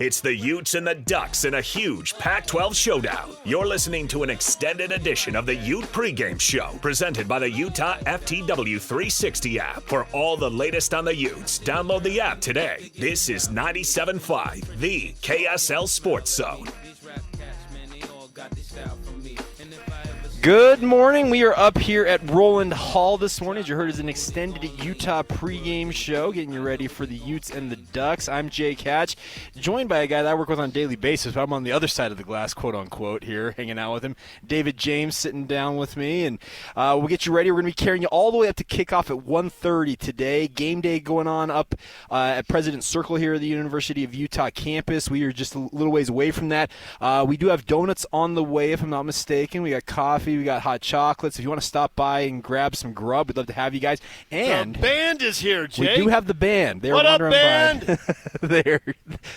It's the Utes and the Ducks in a huge Pac-12 showdown. You're listening to an extended edition of the Ute Pregame Show, presented by the Utah FTW 360 app. For all the latest on the Utes, download the app today. This is 97.5, the KSL Sports Zone. Good morning. We are up here at Roland Hall this morning. As you heard, it's an extended Utah pregame show, getting you ready for the Utes and the Ducks. I'm Jake Hatch, joined by a guy that I work with on a daily basis, but I'm on the other side of the glass, quote-unquote, here, hanging out with him. David James sitting down with me, and we'll get you ready. We're going to be carrying you all the way up to kickoff at 1:30 today. Game day going on up at President's Circle here at the University of Utah campus. We are just a little ways away from that. We do have donuts on the way, if I'm not mistaken. We got coffee. We got hot chocolates. If you want to stop by and grab some grub, we'd love to have you guys. And the band is here, Jake. We do have the band. What up, band? There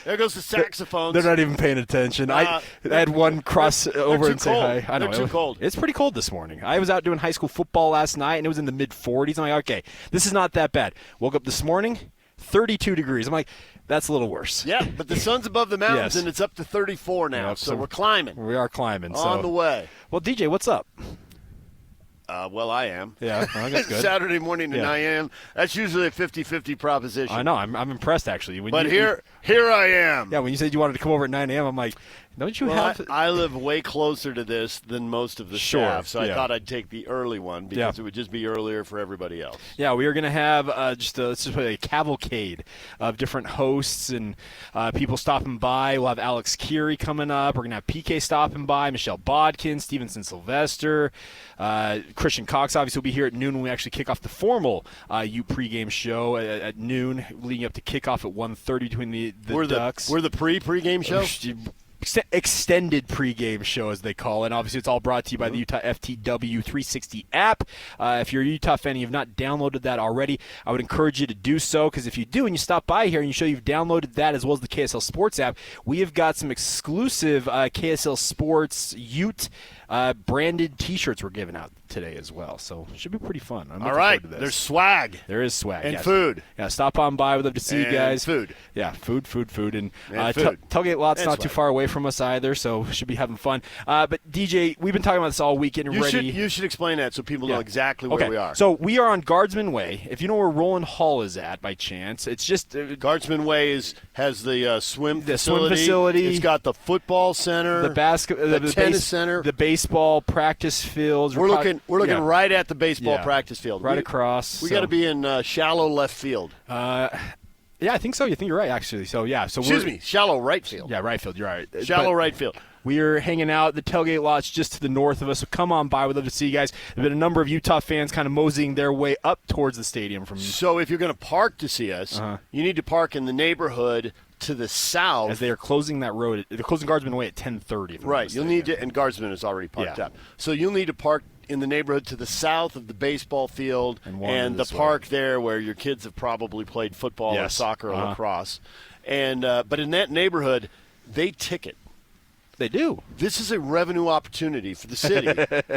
goes the saxophones. They're not even paying attention. I had one cross over and say hi. I know. They're too cold. It's pretty cold this morning. I was out doing high school football last night, and it was in the mid-40s. I'm like, okay, this is not that bad. Woke up this morning, 32 degrees. I'm like, that's a little worse. Yeah, but the sun's above the mountains, Yes. and it's up to 34 now, Yep, so we're climbing. We are climbing. On the way. Well, DJ, what's up? Well, I am. Yeah, well, that's good. Saturday morning and I am. That's usually a 50-50 proposition. I know. I'm impressed, actually. Here I am. Yeah, when you said you wanted to come over at 9 a.m., I'm like, don't you have – I live way closer to this than most of the staff, so I thought I'd take the early one because it would just be earlier for everybody else. Yeah, we are going to have let's just play a cavalcade of different hosts and people stopping by. We'll have Alex Keary coming up. We're going to have PK stopping by, Michelle Bodkin, Stevenson Sylvester, Christian Cox obviously will be here at noon when we actually kick off the formal Ute pregame show at noon, leading up to kickoff at 1:30 between the Ducks. We're the pregame show? Extended pregame show, as they call it. And obviously, it's all brought to you by the Utah FTW 360 app. If you're a Utah fan and you've not downloaded that already, I would encourage you to do so, because if you do and you stop by here and you show you've downloaded that as well as the KSL Sports app, we have got some exclusive KSL Sports Ute branded T-shirts we're giving out today as well. So it should be pretty fun. I'm all right. To this. There's swag. There is swag. And food. Yeah, stop on by. We'd love to see you guys. Food. Yeah, food. And food. Tailgate lot's not too far away from us either, so we should be having fun. But DJ, we've been talking about this all week, getting ready. You should explain that so people know exactly where we are. So we are on Guardsman Way. If you know where Roland Hall is at by chance, it's just Guardsman Way has the swim facility. It's got the football center, the tennis center, the baseball practice fields. We're looking right at the baseball practice field, right across. We got to be in shallow left field. Yeah, I think so. You think you're right, actually. So excuse me, shallow right field. Yeah, right field. You're right. Shallow right field. We are hanging out. The tailgate lot's just to the north of us, so come on by. We'd love to see you guys. There's been a number of Utah fans kind of moseying their way up towards the stadium. So if you're going to park to see us, you need to park in the neighborhood to the south. As they are closing that road. They're closing Guardsman Way at 10:30. Right. You'll need to, and Guardsman is already parked up. So you'll need to park in the neighborhood to the south of the baseball field and the park there where your kids have probably played football or soccer or lacrosse. And but in that neighborhood, they ticket. They do. This is a revenue opportunity for the city.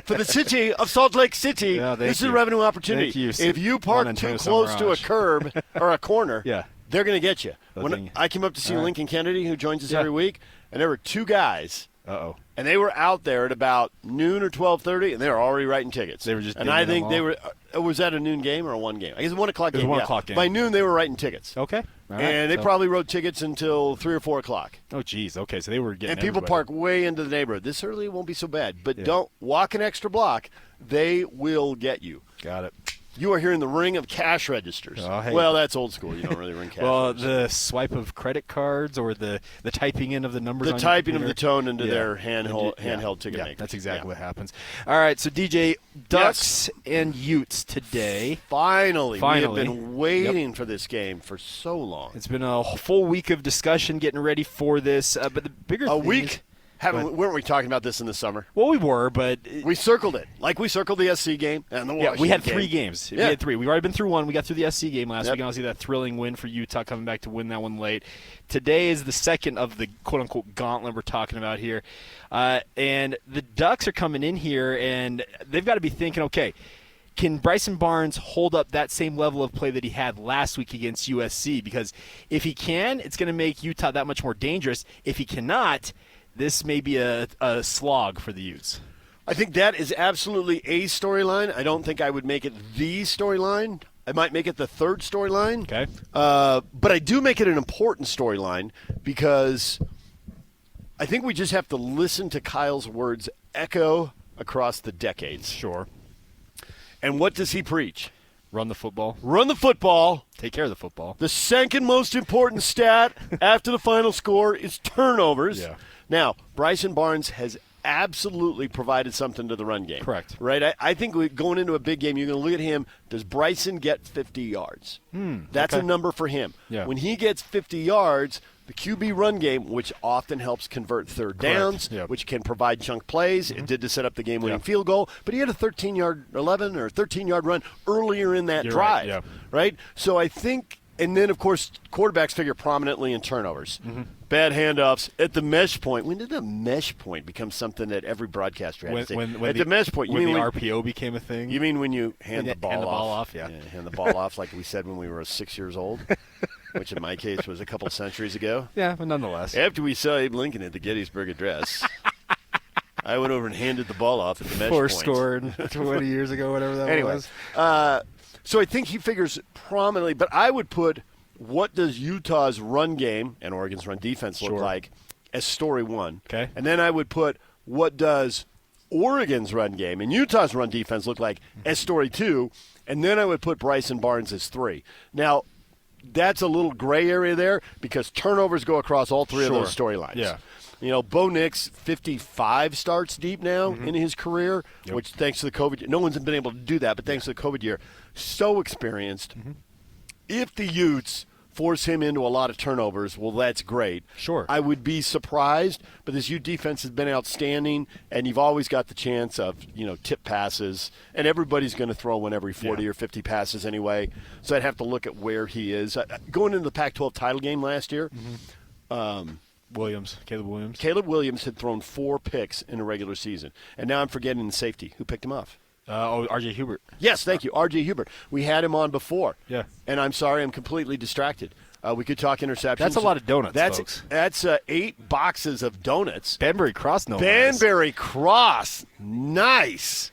For the city of Salt Lake City, this is a revenue opportunity. Thank you. If you park too close to a curb or a corner, they're going to get you. When I came up to see Lincoln Kennedy, who joins us every week, and there were two guys. And they were out there at about noon or 12:30, and they were already writing tickets. They were just. And I think they were. Was that a noon game or a 1 game? I guess it was a 1 o'clock game. It was a 1 o'clock game. By noon, they were writing tickets. Okay. And they probably wrote tickets until 3 or 4 o'clock. Oh, geez. Okay, so they were getting. And people park way into the neighborhood. This early it won't be so bad, but don't walk an extra block. They will get you. Got it. You are hearing the ring of cash registers. Oh, hey. Well, that's old school. You don't really ring cash registers. The swipe of credit cards or the typing in of the numbers. The typing of the tone into their handheld ticket maker. That's exactly what happens. All right, so DJ, Ducks and Utes today. Finally. We have been waiting for this game for so long. It's been a full week of discussion getting ready for this. But the bigger thing week? Weren't we talking about this in the summer? Well, we were, but we circled it. Like we circled the SC game and the Washington game. We had 3 games. Yeah. We had 3. We've already been through 1. We got through the SC game last week. And obviously that thrilling win for Utah, coming back to win that one late. Today is the second of the quote-unquote gauntlet we're talking about here. And the Ducks are coming in here, and they've got to be thinking, okay, can Bryson Barnes hold up that same level of play that he had last week against USC? Because if he can, it's going to make Utah that much more dangerous. If he cannot, this may be a slog for the Utes. I think that is absolutely a storyline. I don't think I would make it the storyline. I might make it the third storyline. Okay. But I do make it an important storyline because I think we just have to listen to Kyle's words echo across the decades. Sure. And what does he preach? Run the football. Run the football. Take care of the football. The second most important stat after the final score is turnovers. Yeah. Now, Bryson Barnes has absolutely provided something to the run game. Correct. Right? I think going into a big game, you're going to look at him. Does Bryson get 50 yards? That's a number for him. Yeah. When he gets 50 yards, the QB run game, which often helps convert third downs, which can provide chunk plays. It did to set up the game-winning field goal. But he had a 13-yard run earlier in that drive. Right? So I think – and then, of course, quarterbacks figure prominently in turnovers. Bad handoffs at the mesh point. When did the mesh point become something that every broadcaster had to say? At the mesh point. When the RPO became a thing? You mean when you hand the ball off? Yeah. Hand the ball off like we said when we were 6 years old, which in my case was a couple centuries ago. Yeah, but nonetheless. After we saw Abe Lincoln at the Gettysburg Address, I went over and handed the ball off at the mesh point. Scored 20 years ago, whatever that was. So I think he figures prominently, but I would put what does Utah's run game and Oregon's run defense look like as story one. Okay. And then I would put what does Oregon's run game and Utah's run defense look like as story two, and then I would put Bryson Barnes as three. Now, that's a little gray area there because turnovers go across all three of those storylines. Yeah. You know, Bo Nix, 55 starts deep now in his career, which thanks to the COVID year, no one's been able to do that, but thanks to the COVID year, so experienced. If the Utes force him into a lot of turnovers, well, that's great. Sure. I would be surprised, but this Ute defense has been outstanding, and you've always got the chance of, tip passes, and everybody's going to throw one every 40 or 50 passes anyway, so I'd have to look at where he is. Going into the Pac-12 title game last year, Caleb Williams had thrown 4 picks in a regular season. And now I'm forgetting the safety. Who picked him off? R.J. Hubert. Yes, thank you. R.J. Hubert. We had him on before. Yeah. And I'm sorry, I'm completely distracted. We could talk interceptions. That's a lot of donuts, folks. That's 8 boxes of donuts. Banbury Cross, Banbury Cross. Nice.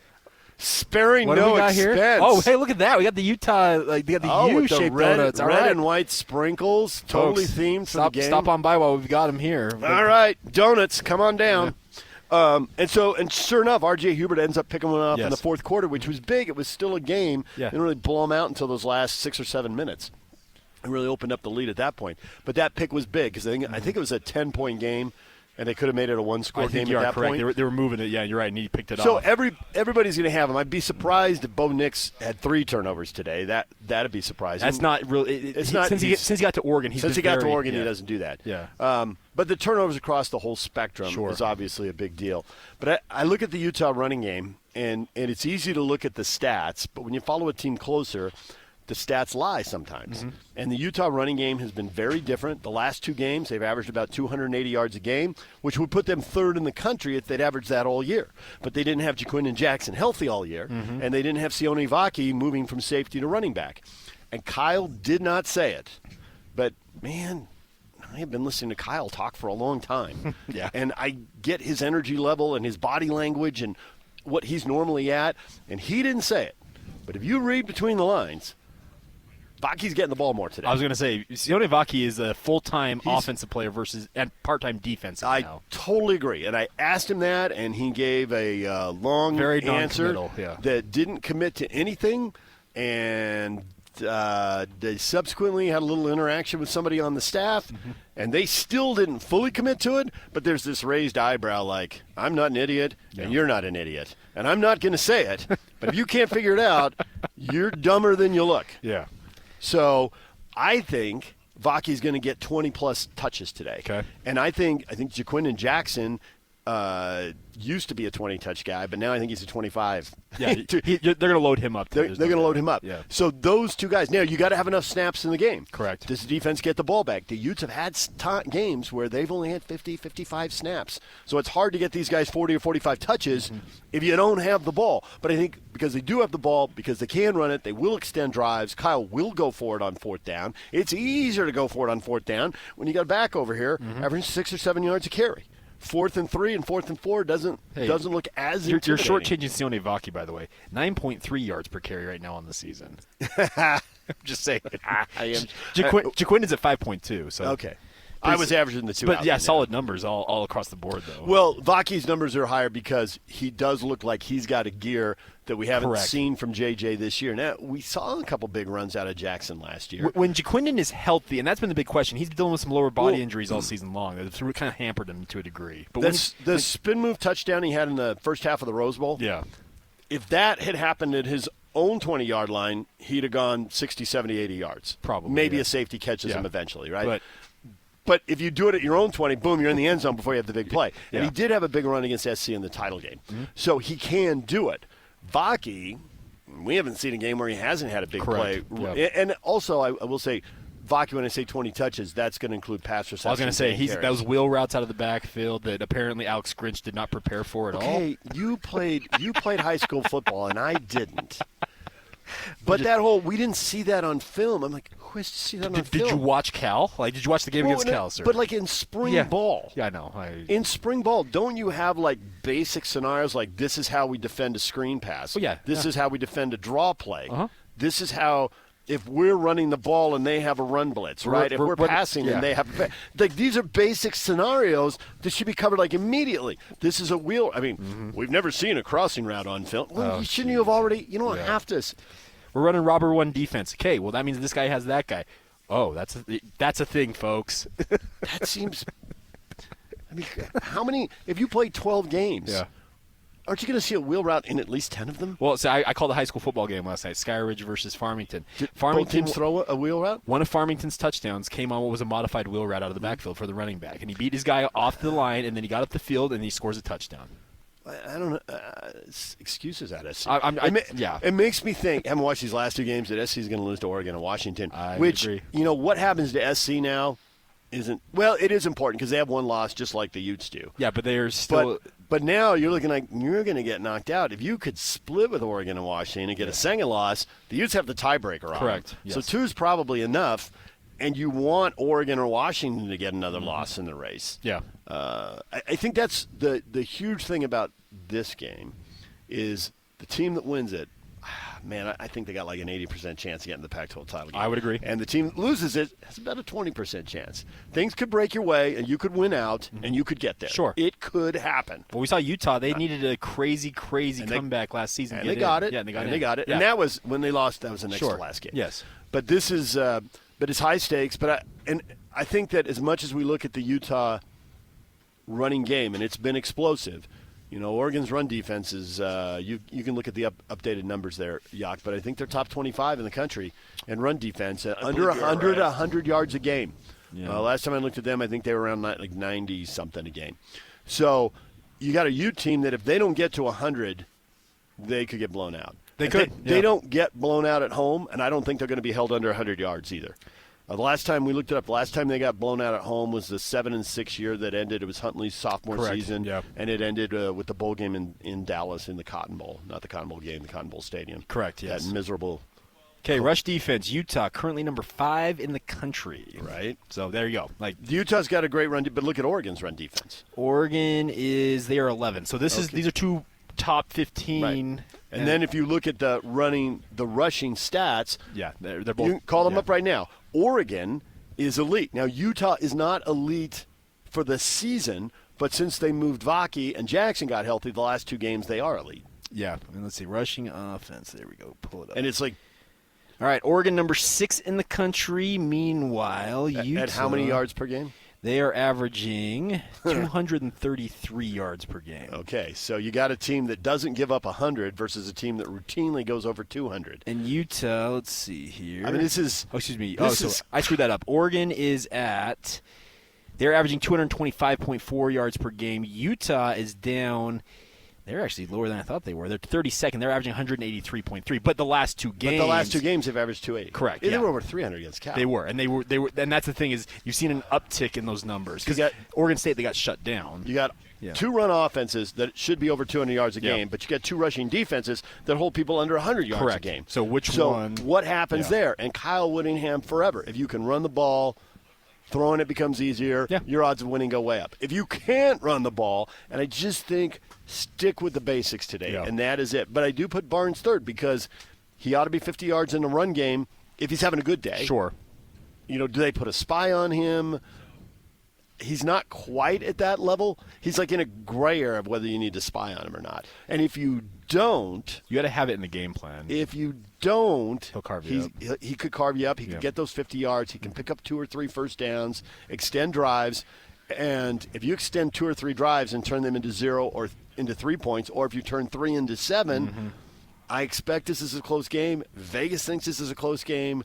Sparing what no do we got expense. Here? Oh, hey, look at that. We got the Utah, we got the U-shaped donuts. All red and white sprinkles, totally themed for the game. Stop on by while we've got them here. All right, donuts, come on down. And sure enough, R.J. Hubert ends up picking one up in the fourth quarter, which was big. It was still a game. Yeah. Didn't really blow them out until those last 6 or 7 minutes. It really opened up the lead at that point. But that pick was big because I think it was a 10-point game. And they could have made it a one-score game at that point. They were moving it. Yeah, you're right. And he picked it off. So everybody's going to have them. I'd be surprised if Bo Nix had 3 turnovers today. That'd be surprising. That's not really. Since he got to Oregon, he doesn't do that. Yeah. But the turnovers across the whole spectrum is obviously a big deal. But I look at the Utah running game, and it's easy to look at the stats. But when you follow a team closer, the stats lie sometimes. And the Utah running game has been very different. The last 2 games, they've averaged about 280 yards a game, which would put them 3rd in the country if they'd averaged that all year. But they didn't have Jaquindon Jackson healthy all year, and they didn't have Sione Vaki moving from safety to running back. And Kyle did not say it. But, man, I have been listening to Kyle talk for a long time. And I get his energy level and his body language and what he's normally at, and he didn't say it. But if you read between the lines, Vaki's getting the ball more today. I was going to say, Sione Vaki is a full-time offensive player versus and part-time defensive now. I totally agree. And I asked him that, and he gave a long answer that didn't commit to anything. And they subsequently had a little interaction with somebody on the staff, and they still didn't fully commit to it. But there's this raised eyebrow like, I'm not an idiot, and you're not an idiot. And I'm not going to say it. But if you can't figure it out, you're dumber than you look. Yeah. So I think Vaki's going to get 20-plus touches today. Okay. And I think Jaquindon Jackson used to be a 20-touch guy, but now I think he's a 25. Yeah, they're going to load him up. They're going to load him up. Yeah. So those two guys. Now, you got to have enough snaps in the game. Correct. Does the defense get the ball back? The Utes have had games where they've only had 50, 55 snaps. So it's hard to get these guys 40 or 45 touches if you don't have the ball. But I think because they do have the ball, because they can run it, they will extend drives. Kyle will go for it on fourth down. It's easier to go for it on fourth down when you got a back over here averaging 6 or 7 yards a carry. 4th and 3 and 4th and 4 doesn't look as You're intimidating. shortchanging Sione Vaki, by the way. 9.3 yards per carry right now on the season. I'm just saying. I am. Jaquin is at 5.2. So Okay. I was averaging the two. But out yeah, there. solid numbers all across the board, though. Well, Vaki's numbers are higher because he does look like he's got a gear that we haven't Correct. seen from JJ this year. Now, we saw a couple big runs out of Jackson last year. When Jaquindon is healthy, and that's been the big question, he's dealing with some lower body injuries all season long. It's kind of hampered him to a degree. But The spin move touchdown he had in the first half of the Rose Bowl, yeah, if that had happened at his own 20-yard line, he'd have gone 60, 70, 80 yards. Probably, Maybe yeah. a safety catches him eventually, right? But if you do it at your own 20, boom, you're in the end zone before you have the big play. Yeah. And he did have a big run against SC in the title game. So he can do it. Vaki, we haven't seen a game where he hasn't had a big Correct. play. Yeah. And also, I will say, Vaki, when I say 20 touches, that's going to include pass receptions. I was going to say and carries. those wheel routes out of the backfield that apparently Alex Grinch did not prepare for at all. Okay, you played high school football, and I didn't. But that whole, we didn't see that on film. I'm like, who has to see that on film? Did you watch Cal? Did you watch the game against Cal, sir? But like in spring ball. Yeah, I know. In spring ball, don't you have like basic scenarios like this is how we defend a screen pass? Oh, yeah. This is how we defend a draw play. Uh-huh. This is how, if we're running the ball and they have a run blitz, right? If we're passing and they have like these are basic scenarios that should be covered like immediately. This is a wheel. I mean, we've never seen a crossing route on film. Well, shouldn't you have already? You don't have to. We're running robber one defense. Okay, well that means this guy has that guy. Oh, that's a thing, folks. That seems. I mean, how many? If you play 12 games, aren't you going to see a wheel route in at least 10 of them? Well, so I called a high school football game last night, Skyridge versus Farmington. Did both teams throw a wheel route? One of Farmington's touchdowns came on what was a modified wheel route out of the backfield for the running back, and he beat his guy off the line, and then he got up the field and he scores a touchdown. I don't know. Excuses at SC. It makes me think, I haven't watched these last two games, that SC is going to lose to Oregon and Washington. I which, agree. What happens to SC now isn't, well, it is important because they have one loss just like the Utes do. Yeah, but they are still. But now you're looking like you're going to get knocked out. If you could split with Oregon and Washington and get a second loss, the Utes have the tiebreaker on Correct. them. Yes. So 2 is probably enough, and you want Oregon or Washington to get another loss in the race. Yeah. I think that's the huge thing about this game is the team that wins it, man, I think they got like an 80% chance of getting the Pac-12 title game. I would agree. And the team that loses it has about a 20% chance. Things could break your way, and you could win out, and you could get there. Sure. It could happen. Well, we saw Utah. They needed a crazy comeback last season. And they got it. Yeah, and they got it. Yeah. And that was, when they lost, that was the next to last game. Yes. But this is, but it's high stakes. But I think that as much as we look at the Utah running game, and it's been explosive, Oregon's run defense is, you can look at the updated numbers there, Yak, but I think they're top 25 in the country in run defense, under 100 yards a game. Yeah. Last time I looked at them, I think they were around like 90-something a game. So you got a Ute team that if they don't get to 100, they could get blown out. They could. They don't get blown out at home, and I don't think they're going to be held under 100 yards either. The last time we looked it up, the last time they got blown out at home was the 7-6 year that ended. It was Huntley's sophomore season, and it ended with the bowl game in Dallas in the Cotton Bowl. Not the Cotton Bowl game, the Cotton Bowl Stadium. Correct, yes. That miserable. Okay, rush defense, Utah, currently number 5 in the country. Right. So there you go. Utah's got a great run, but look at Oregon's run defense. Oregon they are 11. So these are 2 top 15. Right. And then if you look at the rushing stats, they're both. You can call them up right now. Oregon is elite. Now, Utah is not elite for the season, but since they moved Vaki and Jackson got healthy the last 2 games, they are elite. Yeah. And let's see, rushing offense. There we go. Pull it up. And it's like, all right, Oregon number 6 in the country. Meanwhile, Utah. At how many yards per game? They are averaging 233 yards per game. Okay, so you got a team that doesn't give up 100 versus a team that routinely goes over 200. And Utah, let's see here. I mean, this is... Oh, excuse me. I screwed that up. Oregon is at They're averaging 225.4 yards per game. Utah is down. They're actually lower than I thought they were. They're 32nd. They're averaging 183.3. But the last two games, they've averaged 280. Correct. They were over 300 against Cal. They were, and that's the thing is you've seen an uptick in those numbers because Oregon State they got shut down. You got two run offenses that should be over 200 yards a game, but you got two rushing defenses that hold people under 100 yards a game. So what happens there? And Kyle Whittingham forever. If you can run the ball, throwing it becomes easier. Yeah. Your odds of winning go way up. If you can't run the ball, and I just think stick with the basics today, and that is it. But I do put Barnes third because he ought to be 50 yards in the run game if he's having a good day. Sure. Do they put a spy on him? He's not quite at that level. He's like in a gray area of whether you need to spy on him or not. And if you don't, you got to have it in the game plan. If you don't, he'll carve you up. He could carve you up. He could get those 50 yards. He can pick up 2 or 3 first downs, extend drives. And if you extend 2 or 3 drives and turn them into 0 or into 3 points, or if you turn 3 into 7, I expect this is a close game. Vegas thinks this is a close game.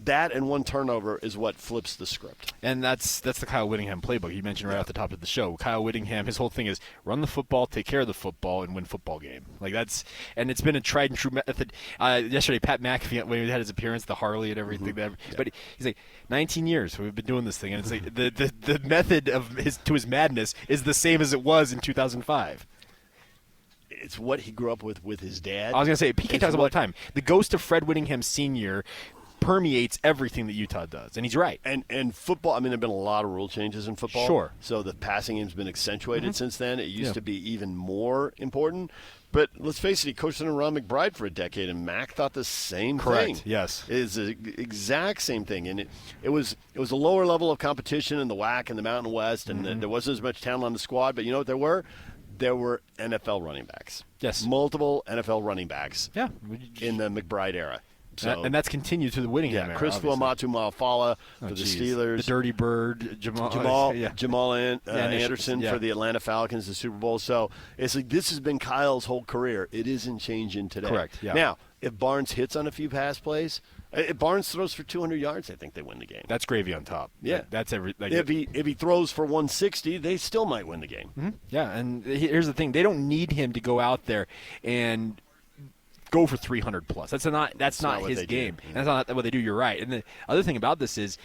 That and one turnover is what flips the script. And that's the Kyle Whittingham playbook you mentioned right off the top of the show. Kyle Whittingham, his whole thing is run the football, take care of the football, and win football game. And it's been a tried and true method. Yesterday, Pat McAfee, when he had his appearance, the Harley and everything, but he's like, 19 years we've been doing this thing, and it's like the method of his madness is the same as it was in 2005. It's what he grew up with his dad. I was going to say, PK talks about all the time. The ghost of Fred Whittingham Sr. permeates everything that Utah does, and he's right. And football, there have been a lot of rule changes in football. Sure. So the passing game's been accentuated since then. It used to be even more important. But let's face it, he coached under Ron McBride for a decade, and Mac thought the same thing. Yes. It's the exact same thing. And it was a lower level of competition in the WAC and the Mountain West, and there wasn't as much talent on the squad. But you know what there were? There were NFL running backs. Yes. Multiple NFL running backs. Yeah. In the McBride era. So, and that's continued to the Whittingham era. Chris Fuamatu-Ma'afala for the Steelers. The Dirty Bird, Jamal Anderson for the Atlanta Falcons, the Super Bowl. So it's like this has been Kyle's whole career. It isn't changing today. Correct. Yeah. Now, if Barnes hits on a few pass plays, if Barnes throws for 200 yards, I think they win the game. That's gravy on top. Yeah. That's every. If he throws for 160, they still might win the game. Mm-hmm. Yeah, and here's the thing: they don't need him to go out there and go for 300 plus. That's not his game. And that's not what they do. You're right. And the other thing about this is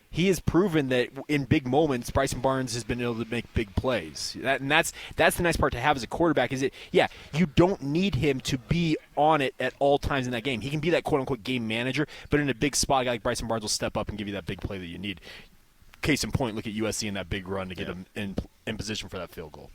he has proven that in big moments, Bryson Barnes has been able to make big plays. That's the nice part to have as a quarterback is you don't need him to be on it at all times in that game. He can be that quote-unquote game manager, but in a big spot, a guy like Bryson Barnes will step up and give you that big play that you need. Case in point, look at USC in that big run to get them in position for that field goal.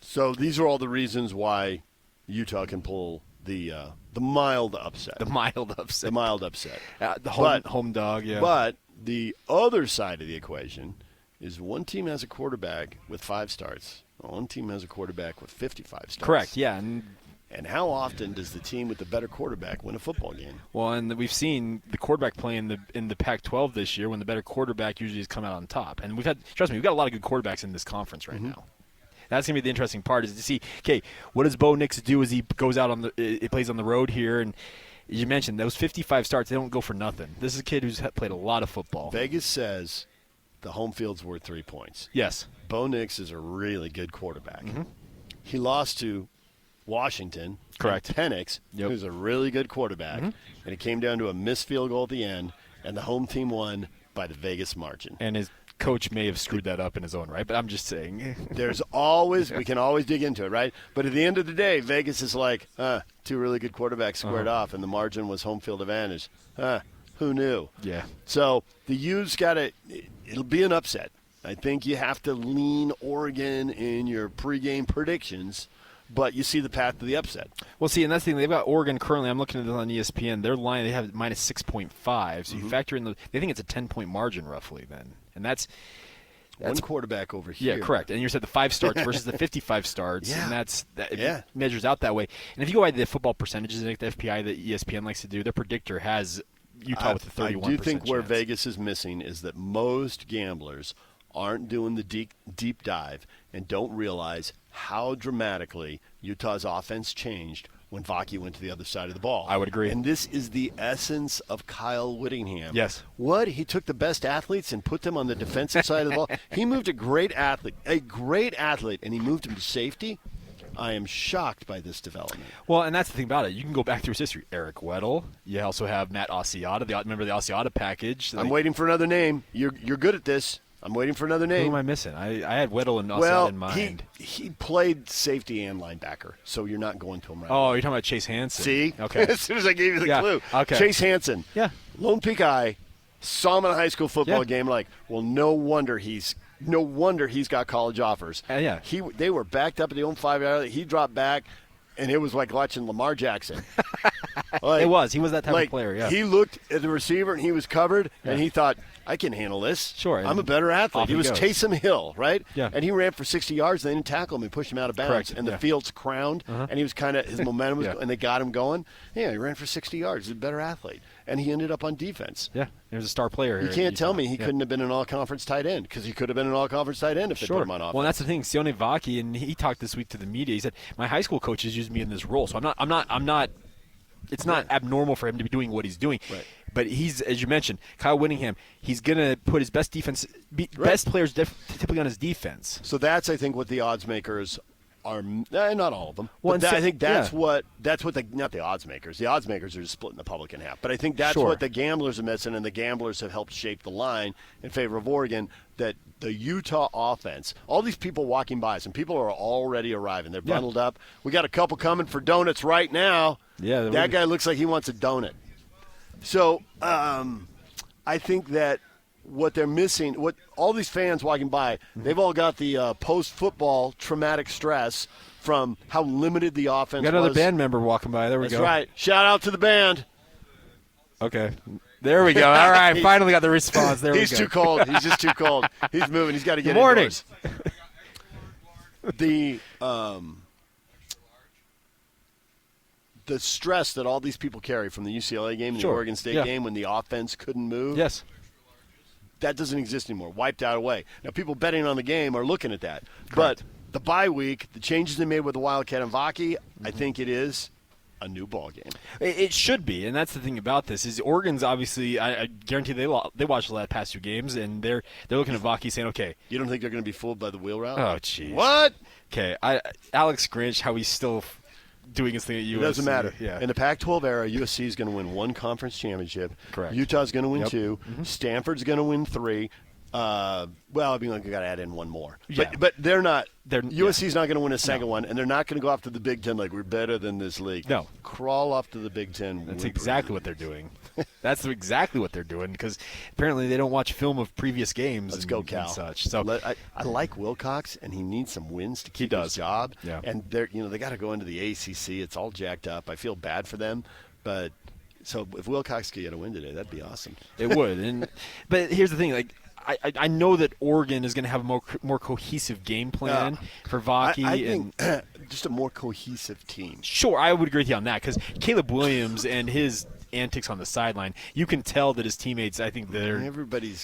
So these are all the reasons why Utah can pull the mild upset. The mild upset. The home dog, yeah. But the other side of the equation is one team has a quarterback with 5 starts. One team has a quarterback with 55 starts. Correct, yeah. And how often does the team with the better quarterback win a football game? Well, and we've seen the quarterback play in the Pac-12 this year when the better quarterback usually has come out on top. And we've got a lot of good quarterbacks in this conference right now. That's going to be the interesting part is to see, okay, what does Bo Nix do as he goes out he plays on the road here? And you mentioned those 55 starts, they don't go for nothing. This is a kid who's played a lot of football. Vegas says the home field's worth 3 points. Yes. Bo Nix is a really good quarterback. He lost to Washington. Correct. Penix, who's a really good quarterback. And it came down to a missed field goal at the end, and the home team won by the Vegas margin. And his coach may have screwed that up in his own right, but I'm just saying. We can always dig into it, right? But at the end of the day, Vegas is like, 2 really good quarterbacks squared off, and the margin was home field advantage. Who knew? Yeah. So the U's it'll be an upset. I think you have to lean Oregon in your pregame predictions, but you see the path to the upset. Well, see, and that's the thing. They've got Oregon currently. I'm looking at this on ESPN. Their line, they have minus 6.5. So you factor in they think it's a 10-point margin roughly then. And that's one quarterback over here. Yeah, correct. And you said the 5 starts versus the 55 starts. Yeah. And it measures out that way. And if you go by the football percentages, like the FPI that ESPN likes to do, their predictor has Utah with a 31% I do think where chance. Vegas is missing is that most gamblers aren't doing the deep dive and don't realize how dramatically Utah's offense changed when Vaki went to the other side of the ball. I would agree. And this is the essence of Kyle Whittingham. Yes. What? He took the best athletes and put them on the defensive side of the ball. He moved a great athlete, and he moved him to safety. I am shocked by this development. Well, and that's the thing about it. You can go back through his history. Eric Weddle. You also have Matt Asiata. Remember the Asiata package? I'm waiting for another name. You're good at this. I'm waiting for another name. Who am I missing? I had Weddle and Asiata in mind. He played safety and linebacker, so you're not going to him right now. Oh, you're talking about Chase Hansen. See? Okay. As soon as I gave you the clue. Okay. Chase Hansen. Yeah. Lone Peak Eye. Saw him in a high school football game. Like, well, no wonder he's got college offers. Yeah. They were backed up at the own 5-yard. He dropped back, and it was like watching Lamar Jackson. It was. He was that type of player, yeah. He looked at the receiver, and he was covered, and he thought, I can handle this. Sure. I'm a better athlete. He was goes. Taysom Hill, right? Yeah. And he ran for 60 yards, and they didn't tackle him and pushed him out of bounds. Correct. And the field's crowned, and he was kind of, his momentum was, and they got him going. Yeah, he ran for 60 yards. He's a better athlete. And he ended up on defense. Yeah, he was a star player. You can't tell me he couldn't have been an all-conference tight end, because he could have been an all-conference tight end if they put him on offense. Well, that's the thing. Sione Vaki, and he talked this week to the media. He said, my high school coaches used me in this role, so I'm not. It's not abnormal for him to be doing what he's doing. Right. But he's, as you mentioned, Kyle Whittingham. He's going to put his best best players typically on his defense. So that's, I think, what the odds makers are. Not all of them. Well, I think that's what not the odds makers. The odds makers are just splitting the public in half. But I think that's what the gamblers are missing, and the gamblers have helped shape the line in favor of Oregon. That the Utah offense, all these people walking by us, and people are already arriving. They're bundled up. We got a couple coming for donuts right now. Yeah, that guy looks like he wants a donut. So I think that what they're missing, what all these fans walking by, they've all got the post-football traumatic stress from how limited the offense was. Got another band member walking by. There we go. That's right. Shout out to the band. Okay. There we go. All right. Finally got the response. There we go. He's too cold. He's just too cold. He's moving. He's got to get Good morning. indoors. The stress that all these people carry from the UCLA game and the Oregon State game when the offense couldn't move. Yes. That doesn't exist anymore. Wiped out away. Now, people betting on the game are looking at that. Correct. But the bye week, the changes they made with the Wildcat and Vaki, I think it is a new ball game. It should be, and that's the thing about this is Oregon's obviously. I guarantee they watched the past 2 games, and they're looking at Vaki saying, "Okay." You don't think they're going to be fooled by the wheel route? Oh, jeez. What? Okay, Alex Grinch, how he's still doing his thing at USC. It doesn't matter. Yeah. In the Pac-12 era, USC is going to win 1 conference championship. Correct. Utah's going to win 2. Mm-hmm. Stanford's going to win 3. Well, I mean, I got to add in 1 more. Yeah. But they're not. USC's not going to win a second one, and they're not going to go off to the Big Ten like we're better than this league. No. Crawl off to the Big Ten. That's exactly what they're doing. That's exactly what they're doing because apparently they don't watch film of previous games. Let's go, Cal. And such. So I like Wilcox, and he needs some wins to keep his job. Yeah. And they got to go into the ACC. It's all jacked up. I feel bad for them, but so if Wilcox could get a win today, that'd be awesome. It would. But here's the thing, like. I know that Oregon is going to have a more cohesive game plan for Vaki. I think just a more cohesive team. Sure, I would agree with you on that because Caleb Williams and his antics on the sideline, you can tell that his teammates, I think they're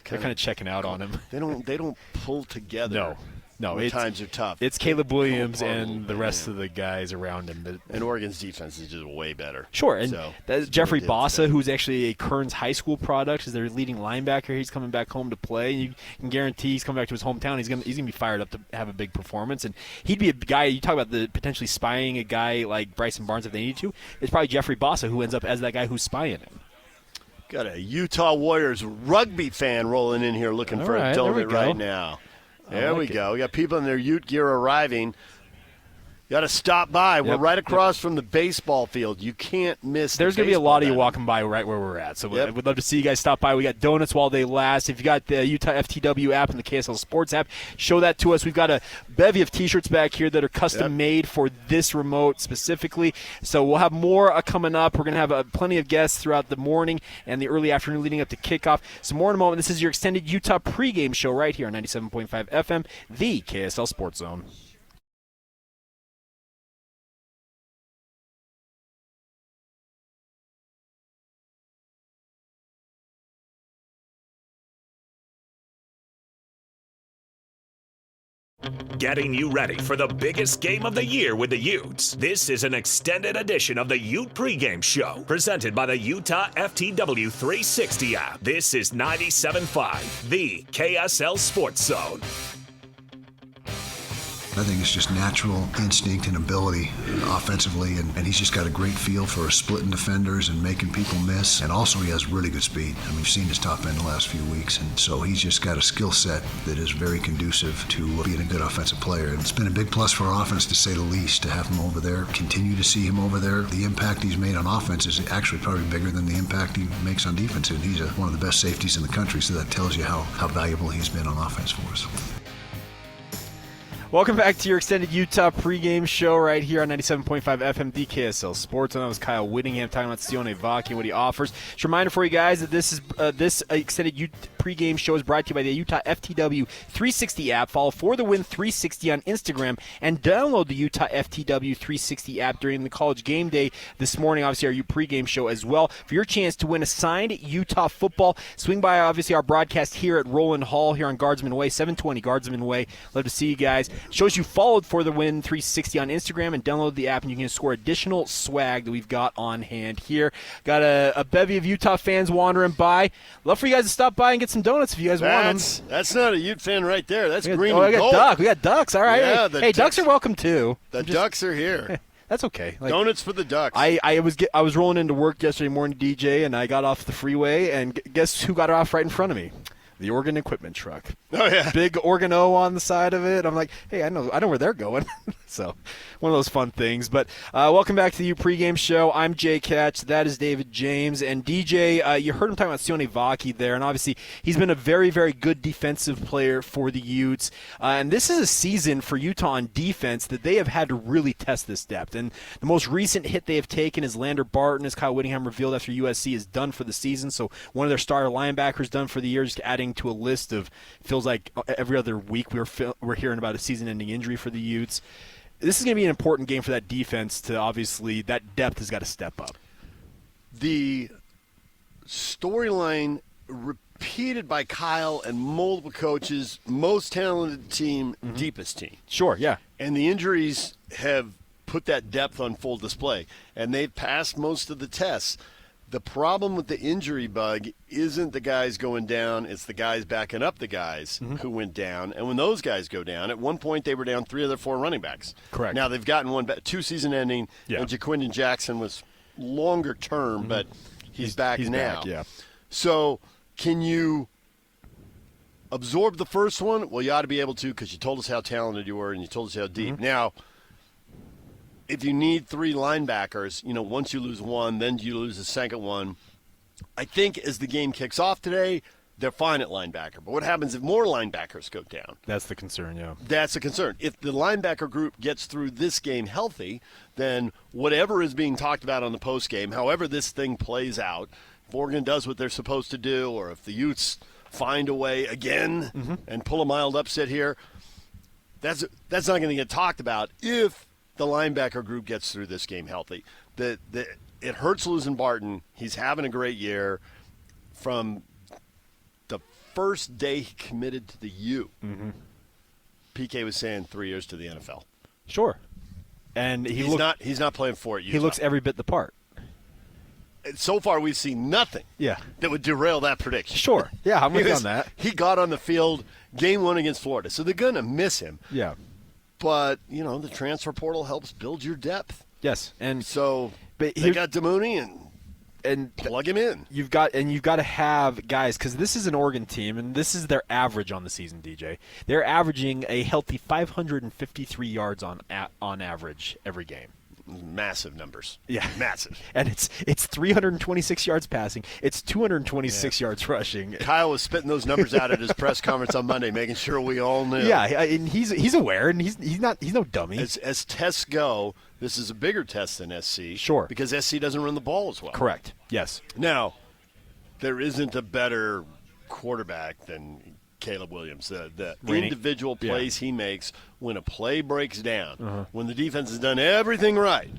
kind of checking out on him. They don't pull together. No, times are tough. It's Caleb Williams and the rest of the guys around him. And Oregon's defense is just way better. Sure, and that's Jeffrey Bossa, who's actually a Kearns High School product, is their leading linebacker. He's coming back home to play. You can guarantee he's coming back to his hometown. He's gonna be fired up to have a big performance, and he'd be a guy. You talk about the potentially spying a guy like Bryson Barnes if they need to. It's probably Jeffrey Bossa who ends up as that guy who's spying him. Got a Utah Warriors rugby fan rolling in here looking for a donut right now. There we go. We got people in their Ute gear arriving. Got to stop by. We're right across from the baseball field. You can't miss. There's going to be a lot of you walking by right where we're at. So we'd love to see you guys stop by. We got donuts while they last. If you got the Utah FTW app and the KSL Sports app, show that to us. We've got a bevy of T-shirts back here that are custom made for this remote specifically. So we'll have more coming up. We're going to have plenty of guests throughout the morning and the early afternoon leading up to kickoff. So more in a moment. This is your extended Utah pregame show right here on 97.5 FM, the KSL Sports Zone. Getting you ready for the biggest game of the year with the Utes. This is an extended edition of the Ute Pregame Show, presented by the Utah FTW 360 app. This is 97.5, the KSL Sports Zone. I think it's just natural instinct and ability offensively, and he's just got a great feel for splitting defenders and making people miss. And also he has really good speed. I mean, we've seen his top end the last few weeks, and so he's just got a skill set that is very conducive to being a good offensive player. And it's been a big plus for our offense, to say the least, to have him over there, continue to see him over there. The impact he's made on offense is actually probably bigger than the impact he makes on defense, and he's one of the best safeties in the country, so that tells you how valuable he's been on offense for us. Welcome back to your extended Utah pregame show right here on 97.5 FM DKSL Sports. And that was Kyle Whittingham talking about Sione Vaki and what he offers. Just a reminder for you guys that this extended Utah pregame show is brought to you by the Utah FTW 360 app. Follow For the Win 360 on Instagram and download the Utah FTW 360 app during the college game day this morning. Obviously, our pregame show as well. For your chance to win a signed Utah football, swing by obviously our broadcast here at Roland Hall here on Guardsman Way, 720 Guardsman Way. Love to see you guys. Shows you followed For the Win 360 on Instagram and download the app, and you can score additional swag that we've got on hand here. Got a bevy of Utah fans wandering by. Love for you guys to stop by and get some donuts if you guys want them. That's not a Ute fan right there. That's green and gold. We got ducks. All right. Yeah, hey, ducks are welcome too. The ducks are here. That's okay. Donuts for the ducks. I was rolling into work yesterday morning, DJ, and I got off the freeway, and guess who got off right in front of me? The Oregon equipment truck. Oh, yeah. Big Oregon O on the side of it. I'm like, hey, I know where they're going. So, one of those fun things. But welcome back to the pregame show. I'm Jay Catch. That is David James. And DJ, you heard him talking about Sione Vaki there. And obviously, he's been a very, very good defensive player for the Utes. And this is a season for Utah on defense that they have had to really test this depth. And the most recent hit they have taken is Lander Barton, as Kyle Whittingham revealed after USC is done for the season. So, one of their starter linebackers done for the year, just adding to a list of, feels like every other week we're hearing about a season-ending injury for the Utes. This is going to be an important game for that defense to, obviously, that depth has got to step up. The storyline repeated by Kyle and multiple coaches, most talented team, deepest team. Sure, yeah. And the injuries have put that depth on full display, and they've passed most of the tests. The problem with the injury bug isn't the guys going down, it's the guys backing up the guys who went down. And when those guys go down, at one point they were down 3 of their 4 running backs. Correct. Now they've gotten one back, 2 season ending, and Jaquindon Jackson was longer term, but he's back now. Back, yeah. So can you absorb the first one? Well, you ought to be able to, because you told us how talented you were and you told us how deep. Now, if you need 3 linebackers, once you lose one, then you lose the second one. I think as the game kicks off today, they're fine at linebacker. But what happens if more linebackers go down? That's the concern, yeah. That's the concern. If the linebacker group gets through this game healthy, then whatever is being talked about on the postgame, however this thing plays out, if Oregon does what they're supposed to do, or if the Utes find a way again and pull a mild upset here, that's not going to get talked about if the linebacker group gets through this game healthy. It hurts losing Barton. He's having a great year. From the first day he committed to the U, PK was saying 3 years to the NFL. Sure. And he's not playing for it. He looks every bit the part. So far, we've seen nothing that would derail that prediction. Sure. Yeah, I'm with you on that. He got on the field game 1 against Florida, so they're going to miss him. Yeah. But, the transfer portal helps build your depth. Yes. And so they got Demooney and plug him in. You've got to have guys, because this is an Oregon team, and this is their average on the season, DJ. They're averaging a healthy 553 yards on average every game. Massive numbers. Yeah. Massive. And it's 326 yards passing. It's 226 yards rushing. Kyle was spitting those numbers out at his press conference on Monday, making sure we all knew. Yeah, and he's aware, and he's no dummy. As tests go, this is a bigger test than SC. Sure. Because SC doesn't run the ball as well. Correct. Yes. Now, there isn't a better quarterback than Caleb Williams. The individual plays he makes when a play breaks down, when the defense has done everything right.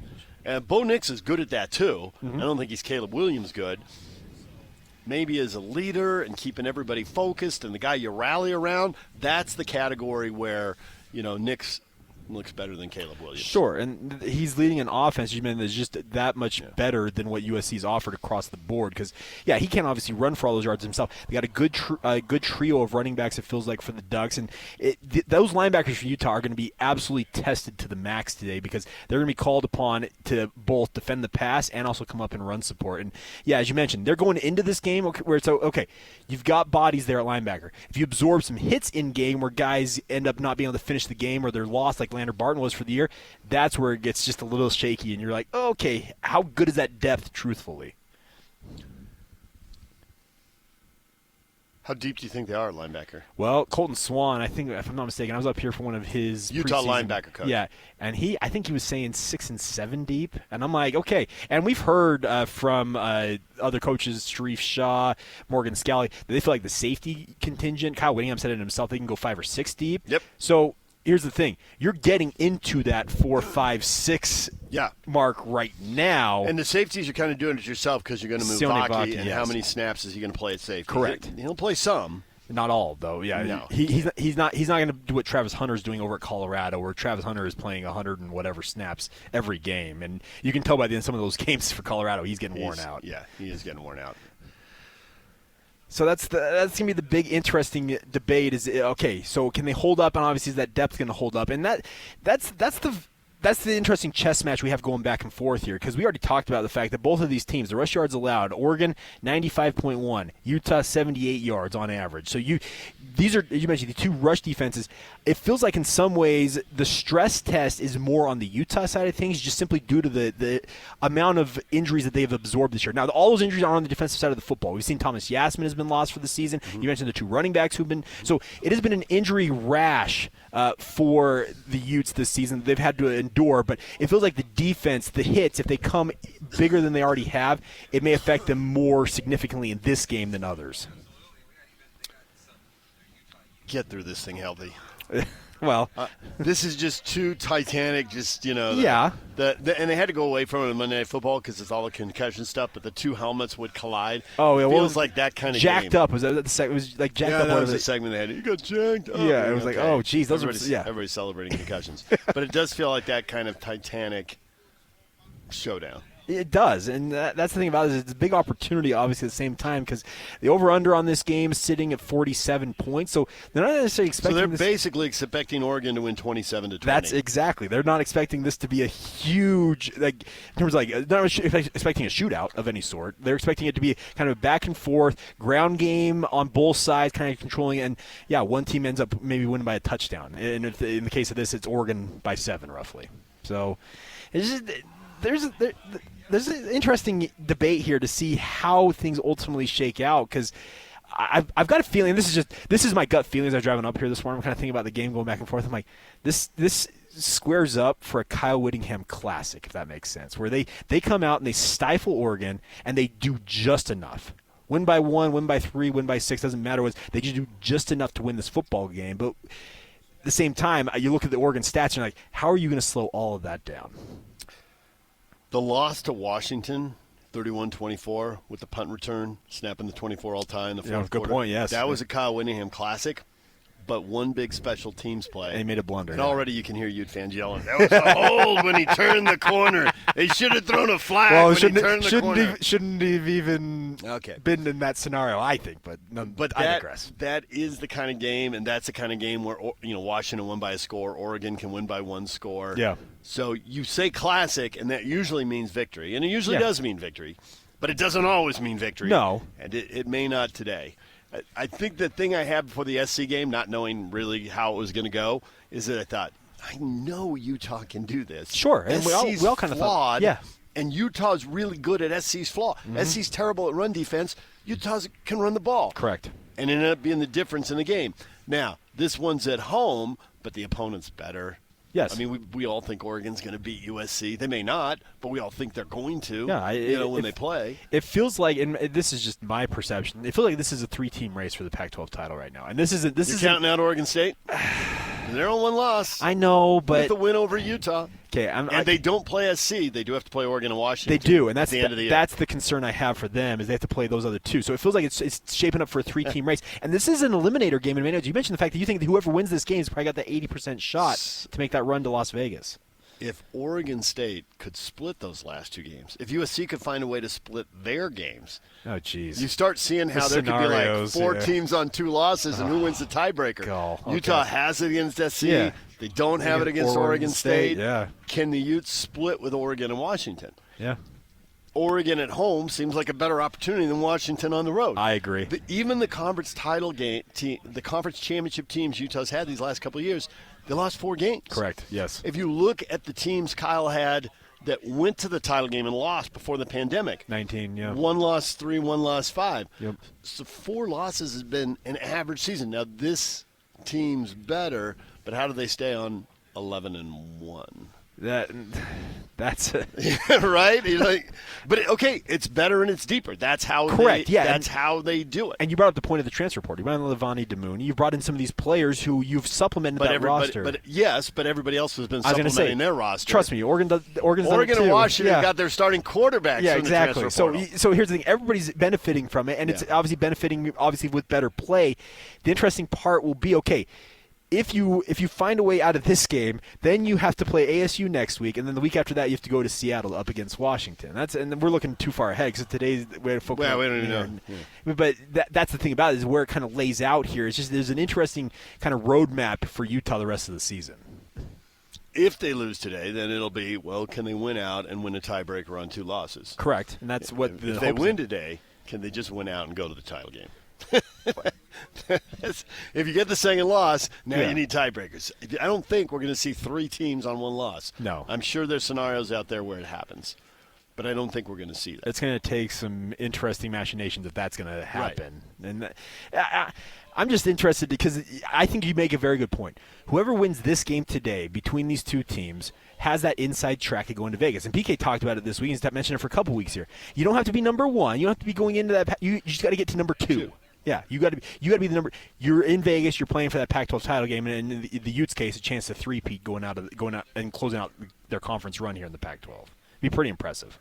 And Bo Nix is good at that too. I don't think he's Caleb Williams good. Maybe as a leader and keeping everybody focused and the guy you rally around, that's the category where Nick's looks better than Caleb Williams. Sure, and he's leading an offense, that's just that much better than what USC's offered across the board. Because, he can't obviously run for all those yards himself. They got a good trio of running backs, it feels like, for the Ducks. And those linebackers for Utah are going to be absolutely tested to the max today because they're going to be called upon to both defend the pass and also come up and run support. And, as you mentioned, they're going into this game where it's, you've got bodies there at linebacker. If you absorb some hits in game where guys end up not being able to finish the game or they're lost like Lander Barton was for the year, that's where it gets just a little shaky, and you're like, okay, how good is that depth, truthfully? How deep do you think they are at linebacker? Well, Colton Swan, I think, if I'm not mistaken, I was up here for one of his Utah preseason, linebacker coach. Yeah, and I think he was saying 6 and 7 deep, and I'm like, okay. And we've heard from other coaches, Sharif Shah, Morgan Scalley, that they feel like the safety contingent, Kyle Whittingham said it himself, they can go 5 or 6 deep. Yep. So here's the thing. You're getting into that 4, 5, 6 mark right now. And the safeties, you're kind of doing it yourself because you're going to move Vaki, and how many snaps is he going to play at safety? Correct. He'll play some. Not all, though. Yeah, no. He's not going to do what Travis Hunter's doing over at Colorado, where Travis Hunter is playing 100 and whatever snaps every game. And you can tell by the end of some of those games for Colorado, he's getting worn out. Yeah, he is getting worn out. So that's going to be the big interesting debate is, so can they hold up? And obviously is that depth going to hold up? And that's the interesting chess match we have going back and forth here, because we already talked about the fact that both of these teams, the rush yards allowed, Oregon 95.1, Utah 78 yards on average. So these are, you mentioned, the two rush defenses. It feels like in some ways the stress test is more on the Utah side of things, just simply due to the amount of injuries that they've absorbed this year. Now, all those injuries are on the defensive side of the football. We've seen Thomas Yasmin has been lost for the season. Mm-hmm. You mentioned the two running backs who've been. So it has been an injury rash for the Utes this season. They've had to endure, but it feels like the defense, the hits, if they come bigger than they already have, it may affect them more significantly in this game than others. Get through this thing healthy. Well, this is just too Titanic. Just and they had to go away from it in Monday Night Football because it's all the concussion stuff. But the two helmets would collide. Oh, yeah, it feels like that kind of jacked game. up. Was that the segment? It was like jacked up. That was the segment they had. You got jacked up. Yeah, it was like, oh, geez, everybody's celebrating concussions. But it does feel like that kind of Titanic showdown. It does, and that's the thing about it. It's a big opportunity, obviously, at the same time, because the over-under on this game is sitting at 47 points, so they're not necessarily expecting So they're basically expecting Oregon to win 27-20. That's exactly. They're not expecting this to be a huge, in terms of not expecting a shootout of any sort. They're expecting it to be kind of a back-and-forth, ground game on both sides, kind of controlling it, and, one team ends up maybe winning by a touchdown. And if, in the case of this, it's Oregon by 7, roughly. So it's just, there's an interesting debate here to see how things ultimately shake out, because I've got a feeling, this is my gut feeling as I was driving up here this morning. I'm kind of thinking about the game going back and forth. I'm like, this squares up for a Kyle Whittingham classic, if that makes sense, where they come out and they stifle Oregon and they do just enough. Win by 1, win by 3, win by 6, doesn't matter what. They just do just enough to win this football game. But at the same time, you look at the Oregon stats and you're like, how are you going to slow all of that down? The loss to Washington, 31-24, with the punt return, snapping the 24 all-time in the fourth quarter. Good point, yes. That was a Kyle Whittingham classic, but one big special teams play. And he made a blunder. And already you can hear Ute fans yelling, that was a hold when he turned the corner. They should have thrown a flag when he turned the corner. Shouldn't have even been in that scenario, I think, but I digress. That is the kind of game, and that's the kind of game where Washington won by a score, Oregon can win by 1 score. Yeah. So you say classic, and that usually means victory. And it usually does mean victory, but it doesn't always mean victory. No. And it may not today. I think the thing I had before the SC game, not knowing really how it was going to go, is that I thought, I know Utah can do this. Sure. And we all kind of flawed, thought, and Utah's really good at SC's flaw. Mm-hmm. SC's terrible at run defense. Utah can run the ball. Correct. And it ended up being the difference in the game. Now, this one's at home, but the opponent's better. Yes. I mean, we all think Oregon's going to beat USC. They may not, but we all think they're going to. Yeah, when they play. It feels like, and this is just my perception. It feels like this is a 3-team race for the Pac-12 title right now, and this is counting out Oregon State. They're on one loss. I know, but with the win over Utah. Okay, they don't play SC. They do have to play Oregon and Washington. They do, and that's the end of the year. That's the concern I have for them is they have to play those other two. So it feels like it's shaping up for a 3-team race. And this is an eliminator game in many ways. You mentioned the fact that you think that whoever wins this game has probably got that 80% shot to make that run to Las Vegas. If Oregon State could split those last two games, if USC could find a way to split their games, oh geez, you start seeing how there could be like 4 teams on 2 losses, and who wins the tiebreaker? Okay. Utah has it against SC. Yeah. They don't have it against Oregon State. Yeah. Can the Utes split with Oregon and Washington? Yeah. Oregon at home seems like a better opportunity than Washington on the road. I agree. Even the conference title game, the conference championship teams Utah's had these last couple of years, they lost 4 games. Correct, yes. If you look at the teams Kyle had that went to the title game and lost before the pandemic. 19, yeah. 1 loss 3, 1 loss 5. Yep. So 4 losses has been an average season. Now this team's better, but how do they stay on 11-1? That's it. Right? But okay, it's better and it's deeper. That's how correct. That's how they do it. And you brought up the point of the transfer portal. You brought in Levani Damoun. You brought in some of these players who you've supplemented roster. But everybody else has been supplementing their roster. Trust me, Oregon and Washington got their starting quarterbacks. Yeah, from exactly. The transfer portal. So here's the thing: everybody's benefiting from it, and it's obviously benefiting with better play. The interesting part will be If you find a way out of this game, then you have to play ASU next week, and then the week after that you have to go to Seattle up against Washington. And we're looking too far ahead because today's we had football. Well, we don't even know. Yeah. But that's the thing about it is where it kind of lays out here. It's just there's an interesting kind of roadmap for Utah the rest of the season. If they lose today, then it'll be, can they win out and win a tiebreaker on 2 losses? Correct, and that's what if they win today, can they just win out and go to the title game? If you get the second loss, now you need tiebreakers. I don't think we're going to see 3 teams on 1 loss. No. I'm sure there's scenarios out there where it happens, but I don't think we're going to see that. It's going to take some interesting machinations if that's going to happen. Right. And I'm just interested because I think you make a very good point. Whoever wins this game today between these 2 teams has that inside track to go into Vegas. And PK talked about it this week. He's mentioned it for a couple weeks here. You don't have to be number 1. You don't have to be going into that. You just got to get to number 2. Yeah, you got to be the number. You're in Vegas. You're playing for that Pac-12 title game, and in the Utes' case, a chance to three-peat going out and closing out their conference run here in the Pac-12. It'd be pretty impressive.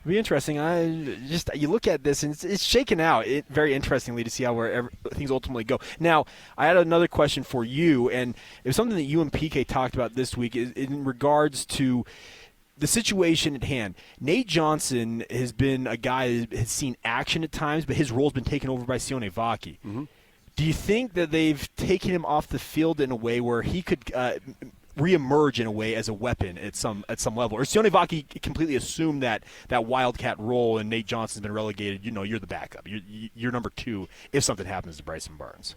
It'd be interesting. You look at this, and it's shaken out very interestingly to see how things ultimately go. Now, I had another question for you, and it was something that you and PK talked about this week in regards to the situation at hand. Nate Johnson has been a guy that has seen action at times, but his role's been taken over by Sione Vaki. Mm-hmm. Do you think that they've taken him off the field in a way where he could reemerge in a way as a weapon at some level? Or Sione Vaki completely assumed that wildcat role and Nate Johnson's been relegated, you're the backup. You're number 2 if something happens to Bryson Barnes.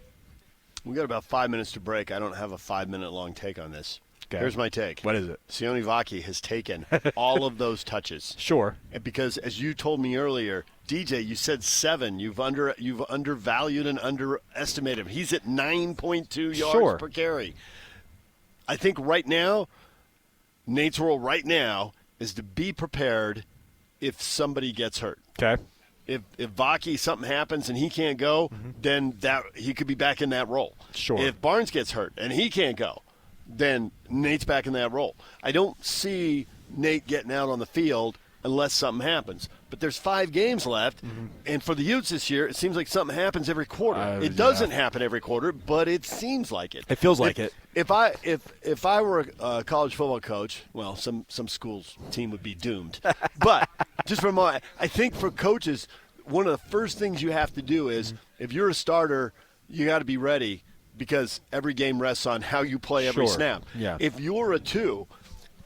We got about 5 minutes to break. I don't have a 5-minute long take on this. Okay. Here's my take. What is it? Sione Vaki has taken all of those touches. Sure. Because as you told me earlier, DJ, you said 7. You've undervalued and underestimated him. He's at 9.2 yards per carry. I think right now, Nate's role right now is to be prepared if somebody gets hurt. Okay. If Vaki, something happens and he can't go, then he could be back in that role. Sure. If Barnes gets hurt and he can't go, then Nate's back in that role. I don't see Nate getting out on the field unless something happens. But there's 5 games left, and for the Utes this year, it seems like something happens every quarter. It doesn't happen every quarter, but it seems like it. It feels like it. If I were a college football coach, well, some schools' team would be doomed. But just I think for coaches, one of the first things you have to do is if you're a starter, you got to be ready. Because every game rests on how you play every snap. Yeah. If you're a 2,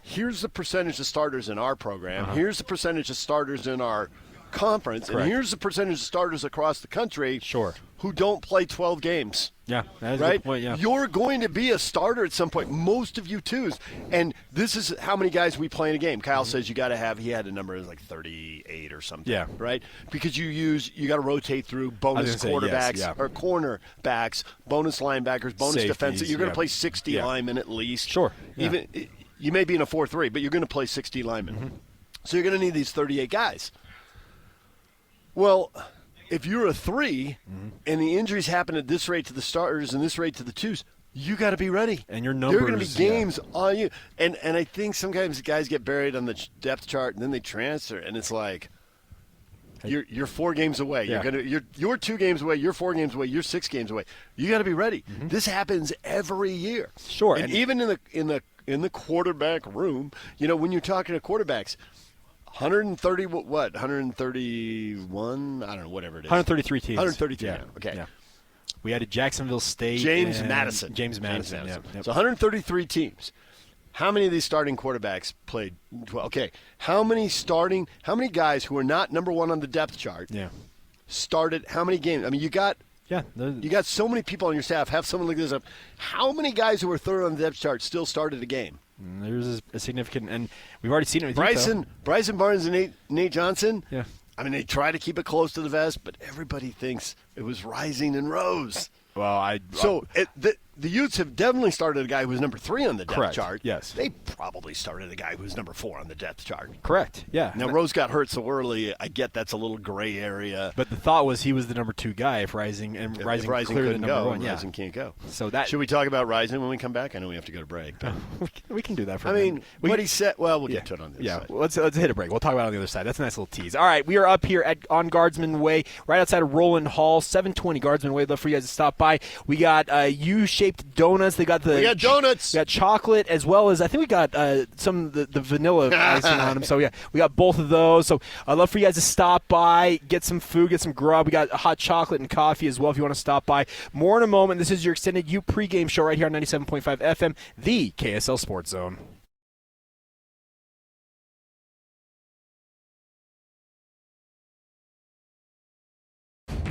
here's the percentage of starters in our program. Here's the percentage of starters in our conference. Correct. And here's the percentage of starters across the country who don't play 12 games. Yeah, that is right? a good point, yeah. You're going to be a starter at some point. Most of you 2s. And this is how many guys we play in a game. Kyle says you got to have – he had a number like 38 or something. Yeah. Right? Because you got to rotate through bonus quarterbacks or cornerbacks, bonus linebackers, bonus defensive. You're going to play 60 linemen at least. Sure. Yeah. Even you may be in a 4-3, but you're going to play 60 linemen. So you're going to need these 38 guys. Well – if you're a 3 and the injuries happen at this rate to the starters and this rate to the 2s, you got to be ready. And your numbers. There are going to be games on you. And I think sometimes guys get buried on the depth chart, and then they transfer, and it's like you're 4 games away. Yeah. You're 2 games away. You're 4 games away. You're 6 games away. You got to be ready. Mm-hmm. This happens every year. Sure. And even in the quarterback room, when you're talking to quarterbacks, 130 what? 131? I don't know, whatever it is. 133 teams. 133. Yeah. Okay. Yeah. We had a Jacksonville State. James Madison. Yeah. Yep. So 133 teams. How many of these starting quarterbacks played 12? Okay. How many guys who are not number 1 on the depth chart started how many games? I mean, you got so many people on your staff. Have someone look this up. How many guys who were 3rd on the depth chart still started a game? There's a significant, and we've already seen it with Bryson Barnes and Nate Johnson. Yeah. I mean, they try to keep it close to the vest, but everybody thinks it was Rising and Rose. Well, the Utes have definitely started a guy who was number 3 on the depth chart. Yes. They probably started a guy who was number 4 on the depth chart. Correct. Yeah. Now, Rose got hurt so early. I get that's a little gray area. But the thought was he was the number 2 guy if Rising cleared the number 1. Yeah. Rising can't go. So should we talk about Rising when we come back? I know we have to go to break. But we can do that for a minute. What he said. Well, we'll get to it on the other side. Let's hit a break. We'll talk about it on the other side. That's a nice little tease. All right, we are up here on Guardsman Way, right outside of Roland Hall, 720 Guardsman Way. I'd love for you guys to stop by. We got U-shaped donuts. We got donuts. We got chocolate, as well as I think we got some of the vanilla icing on them. So yeah, we got both of those. So I'd love for you guys to stop by, get some food, get some grub. We got hot chocolate and coffee as well if you want to stop by. More in a moment. This is your extended U pregame show right here on 97.5 FM, the KSL Sports Zone.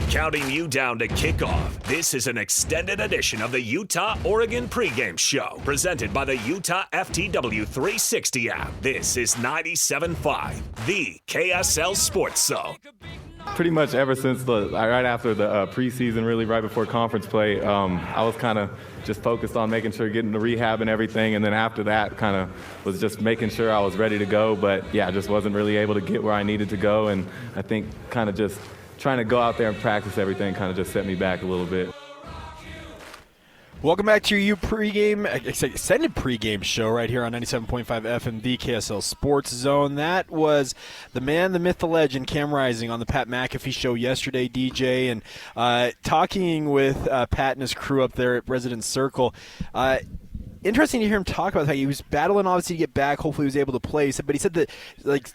Counting you down to kickoff, this is an extended edition of the Utah-Oregon pregame show, presented by the Utah FTW 360 app. This is 97.5, the KSL Sports Zone. Pretty much ever since right after the preseason, really right before conference play, I was kind of just focused on making sure getting the rehab and everything, and then after that kind of was just making sure I was ready to go, but yeah, just wasn't really able to get where I needed to go, and I think kind of just trying to go out there and practice everything kind of just set me back a little bit. Welcome back to your extended pregame show right here on 97.5 FM, the KSL Sports Zone. That was the man, the myth, the legend, Cam Rising on the Pat McAfee show yesterday, DJ, and talking with Pat and his crew up there at Residence Circle. Interesting to hear him talk about how he was battling, obviously, to get back. Hopefully he was able to play. But he said that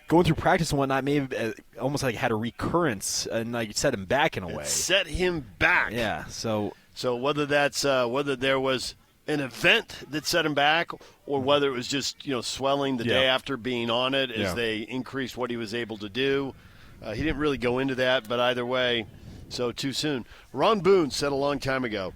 going through practice and whatnot may have almost had a recurrence and set him back in a way. Set him back. Yeah. So whether that's whether there was an event that set him back, or whether it was just swelling the day after being on it as they increased what he was able to do, he didn't really go into that. But either way, so too soon. Ron Boone said a long time ago,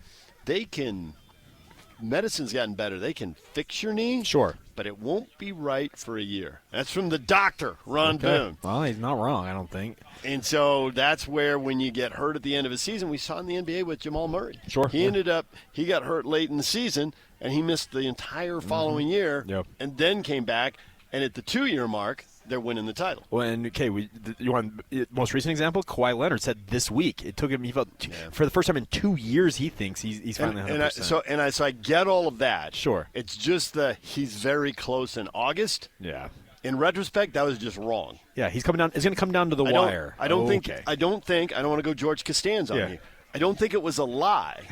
medicine's gotten better. They can fix your knee, sure, but it won't be right for a year. That's from the doctor, Ron Boone. Well, he's not wrong, I don't think. And so that's where, when you get hurt at the end of a season, we saw in the NBA with Jamal Murray. Sure. He got hurt late in the season, and he missed the entire following year, and then came back. And at the 2-year mark, they're winning the title. Well, and you want most recent example? Kawhi Leonard said this week it took him. He felt for the first time in 2 years he thinks he's finally 100%. So I get all of that. Sure. It's just he's very close in August. Yeah. In retrospect, that was just wrong. Yeah, he's coming down. It's going to come down to the wire. I don't think. I don't want to go George Costanza on you. I don't think it was a lie,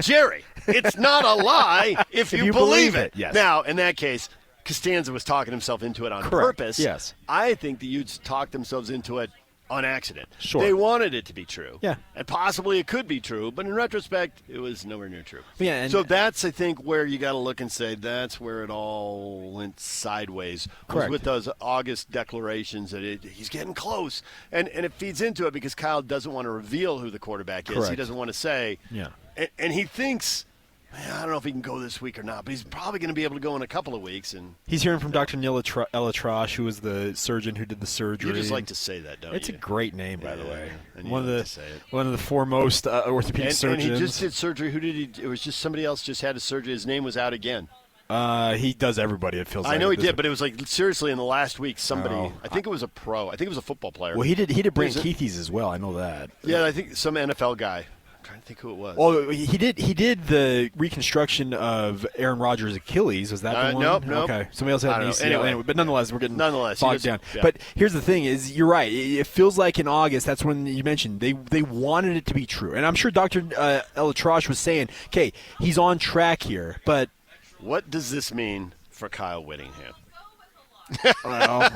Jerry. It's not a lie if you believe it. Yes. Now, in that case, Costanza was talking himself into it on purpose. Yes. I think the Utes talked themselves into it on accident. Sure. They wanted it to be true. Yeah. And possibly it could be true, but in retrospect, it was nowhere near true. Yeah. And so that's, I think, where you got to look and say that's where it all went sideways. Correct. Was with those August declarations that he's getting close. And it feeds into it because Kyle doesn't want to reveal who the quarterback is. Correct. He doesn't want to say. Yeah. And he thinks, I don't know if he can go this week or not, but he's probably going to be able to go in a couple of weeks. And he's hearing from Dr. Neil Elatrash, who was the surgeon who did the surgery. You just like to say that, don't you? It's a great name, by the way. One of the foremost orthopedic surgeons. And he just did surgery. Who did he? It was just somebody else just had a surgery. His name was out again. He does everybody, it feels like. I know he did, but it was seriously in the last week somebody, I think it was a pro. I think it was a football player. Well, he did Brant Keithy's as well. I know that. Yeah, I think some NFL guy. trying to think who it was. Well, he did the reconstruction of Aaron Rodgers' Achilles. Was that the one? Nope. Okay. Somebody else had an ACL. Anyway, but nonetheless, we're getting bogged down. Yeah. But here's the thing is, you're right. It feels like in August, that's when you mentioned they wanted it to be true. And I'm sure Dr. Elatrosh was saying, okay, he's on track here. But what does this mean for Kyle Whittingham? Well,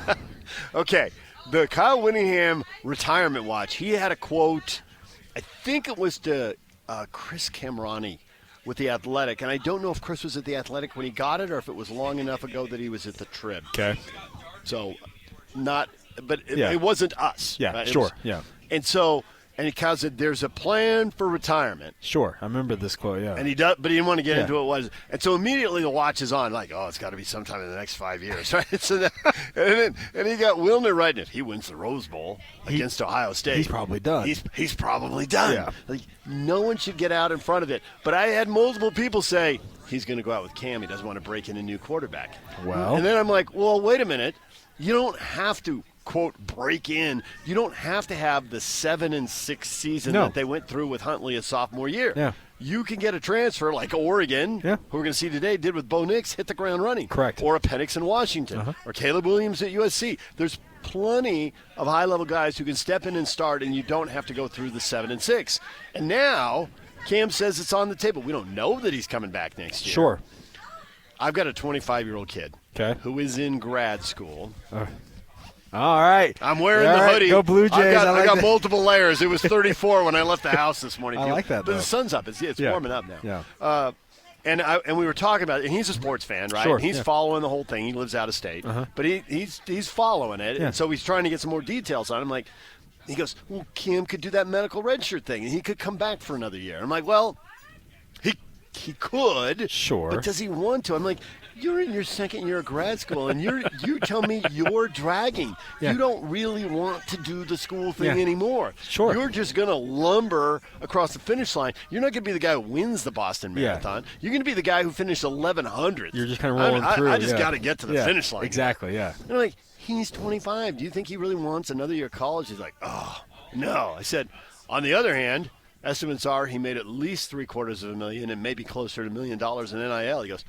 okay. The Kyle Whittingham retirement watch, he had a quote, I think it was to Chris Camrani with The Athletic. And I don't know if Chris was at The Athletic when he got it or if it was long enough ago that he was at the Trib. okay. So, it wasn't us. Yeah, right? sure. Yeah. And so, and he kind of said, there's a plan for retirement. Sure. I remember this quote, yeah. And he does, but he didn't want to get into it. Was and so immediately the watch is on, like, oh, it's got to be sometime in the next 5 years, right? So and he got Wilner writing it. He wins the Rose Bowl against Ohio State. He's probably done. He's probably done. Yeah. Like, no one should get out in front of it. But I had multiple people say he's going to go out with Cam. He doesn't want to break in a new quarterback. Well, and then I'm like, well, wait a minute. You don't have to, quote, break in. You don't have to have the 7-6 season that they went through with Huntley his sophomore year. Yeah. You can get a transfer like Oregon, who we're going to see today, did with Bo Nix, hit the ground running. Correct. Or a Penix in Washington. Or Caleb Williams at USC. There's plenty of high-level guys who can step in and start, and you don't have to go through the 7-6. And now Cam says it's on the table. We don't know that he's coming back next year. Sure. I've got a 25-year-old kid who is in grad school. All right. I'm wearing the hoodie. Go Blue Jays. I got multiple layers. It was 34 when I left the house this morning. I like that, But though. the sun's up. It's warming up now. Yeah. And we were talking about it. And he's a sports fan, right? Sure, And he's following the whole thing. He lives out of state. But he's following it. Yeah. And so he's trying to get some more details on it. I'm like, he goes, well, Cam could do that medical redshirt thing, and he could come back for another year. I'm like, well, he could. Sure. But does he want to? I'm like, you're in your second year of grad school, and you tell me you're dragging. Yeah. You don't really want to do the school thing anymore. Sure. You're just going to lumber across the finish line. You're not going to be the guy who wins the Boston Marathon. You're going to be the guy who finished 1100th. You're just kind of rolling through. I just got to get to the finish line. Exactly, yeah. And I'm like, he's 25. Do you think he really wants another year of college? He's like, oh, no. I said, on the other hand, estimates are he made at least $750,000 and maybe closer to $1 million in NIL. He goes,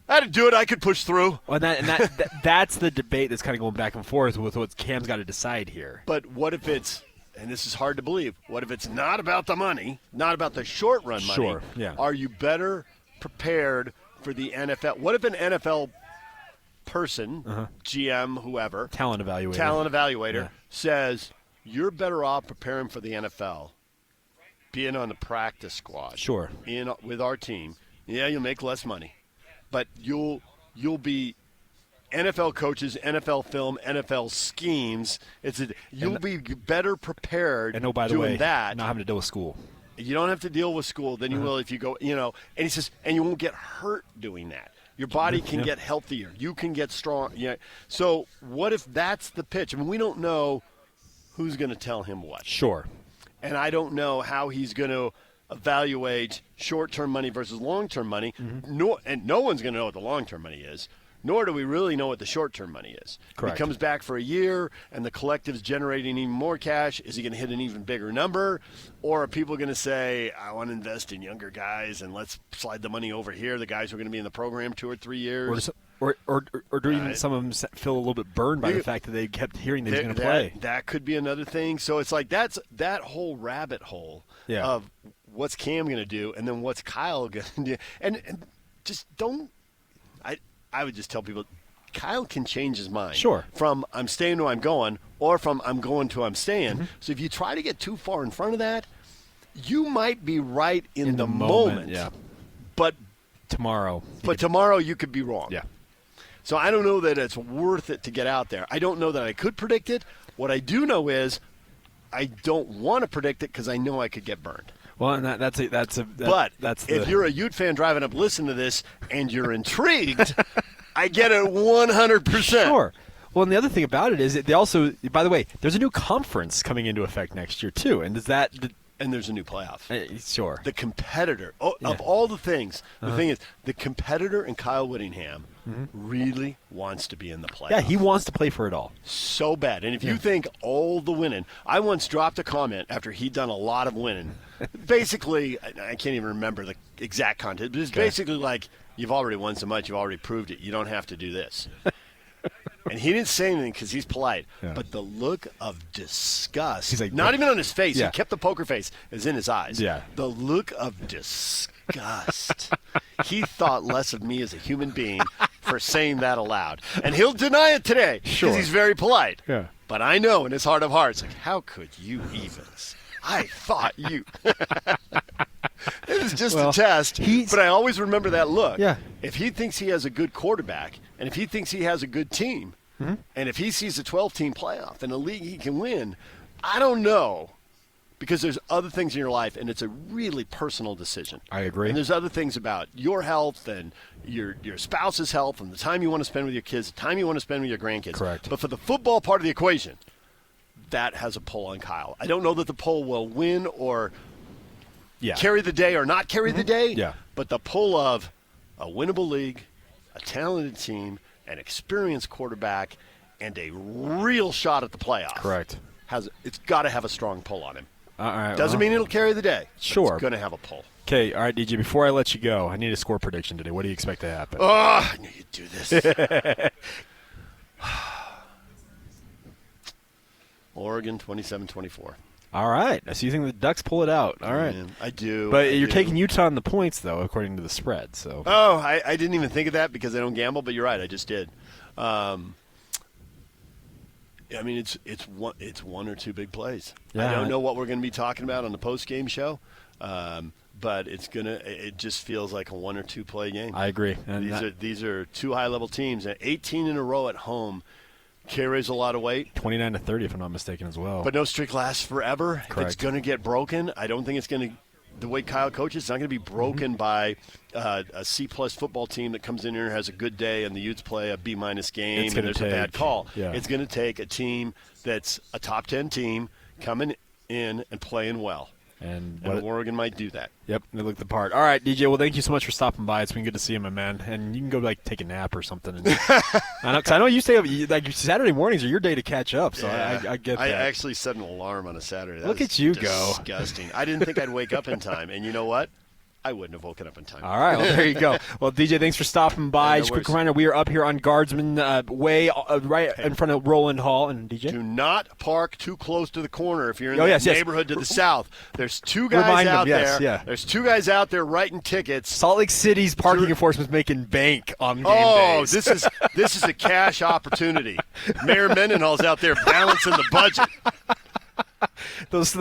I had to do it. I could push through. Well, that's the debate that's kind of going back and forth with what Cam's got to decide here. But what if it's, and this is hard to believe, what if it's not about the money, not about the short-run money? Sure, yeah. Are you better prepared for the NFL? What if an NFL person, GM, whoever, talent evaluator says, you're better off preparing for the NFL, being on the practice squad, sure, with our team. Yeah, you'll make less money, but you'll be NFL coaches, NFL film, NFL schemes. You'll be better prepared. And by the doing way, that, not having to deal with school. You don't have to deal with school than you will if you go. And he says, and you won't get hurt doing that. Your body can get healthier. You can get strong. Yeah. So what if that's the pitch? I mean, we don't know who's going to tell him what. Sure. And I don't know how he's going to evaluate short-term money versus long-term money. And no one's going to know what the long-term money is, nor do we really know what the short-term money is. Correct. If he comes back for a year and the collective's generating even more cash, is he going to hit an even bigger number? Or are people going to say, I want to invest in younger guys and let's slide the money over here, the guys who are going to be in the program 2 or 3 years? Or do even some of them feel a little bit burned by the fact that they kept hearing that he's going to play? That could be another thing. So it's like that whole rabbit hole of what's Cam going to do and then what's Kyle going to do. And just don't – I would just tell people Kyle can change his mind. Sure. From I'm staying to I'm going or from I'm going to I'm staying. So if you try to get too far in front of that, you might be right in the moment. Yeah. But tomorrow you could be wrong. Yeah. So I don't know that it's worth it to get out there. I don't know that I could predict it. What I do know is I don't want to predict it because I know I could get burned. Well, and that's if you're a Ute fan driving up, listening to this, and you're intrigued, I get it 100%. Sure. Well, and the other thing about it is they also, by the way, there's a new conference coming into effect next year too, and does that And there's a new playoff. Sure. The competitor, of all the things, the thing is, the competitor in Kyle Whittingham really wants to be in the playoff. Yeah, he wants to play for it all. So bad. And if you think all the winning, I once dropped a comment after he'd done a lot of winning. Basically, I can't even remember the exact content, but it's basically like, you've already won so much, you've already proved it, you don't have to do this. And he didn't say anything because he's polite. Yeah. But the look of disgust, he's like, not even on his face, he kept the poker face, is in his eyes. Yeah. The look of disgust. He thought less of me as a human being for saying that aloud. And he'll deny it today because he's very polite. Yeah. But I know in his heart of hearts, like, how could you even? I thought you. It was just a test, but I always remember that look. Yeah. If he thinks he has a good quarterback, and if he thinks he has a good team, and if he sees a 12-team playoff in a league he can win, I don't know, because there's other things in your life, and it's a really personal decision. I agree. And there's other things about your health and your spouse's health and the time you want to spend with your kids, the time you want to spend with your grandkids. Correct. But for the football part of the equation, that has a pull on Kyle. I don't know that the pull will win or carry the day or not carry the day, but the pull of a winnable league, a talented team, an experienced quarterback, and a real shot at the playoff. Correct. It's got to have a strong pull on him. All right, Doesn't mean it'll carry the day. Sure. It's going to have a pull. Okay, all right, DJ, before I let you go, I need a score prediction today. What do you expect to happen? Oh, I knew you'd do this. Oregon 27-24. All right. So you think the Ducks pull it out. All right. Man, I do. But you're taking Utah on the points, though, according to the spread. So. Oh, I didn't even think of that because I don't gamble, but you're right. I just did. I mean, it's one or two big plays. Yeah, I don't know what we're going to be talking about on the post-game show, but it just feels like a one or two play game. I agree. And these are two high-level teams. 18 in a row at home carries a lot of weight. 29-30, if I'm not mistaken, as well. But no streak lasts forever. Correct. If it's going to get broken, I don't think it's going to. The way Kyle coaches, it's not going to be broken by a C-plus football team that comes in here and has a good day, and the Utes play a B-minus game, and there's a bad call. Yeah. It's going to take a team that's a top 10 team coming in and playing well. And Oregon might do that. Yep, they look the part. All right, DJ. Well, thank you so much for stopping by. It's been good to see you, my man. And you can go take a nap or something. And I know you stay up. Saturday mornings are your day to catch up. So yeah. I get that. I actually set an alarm on a Saturday. Look at you go. Disgusting. I didn't think I'd wake up in time, and you know what? I wouldn't have woken up in time. All right, well, there you go. Well, DJ, thanks for stopping by. Just a quick reminder, we are up here on Guardsman Way, right in front of Roland Hall. And DJ? Do not park too close to the corner if you're in the neighborhood to the south. There's two guys out there. Yeah. There's two guys out there writing tickets. Salt Lake City's parking enforcement's making bank on game days. This is a cash opportunity. Mayor Mendenhall's out there balancing the budget. Those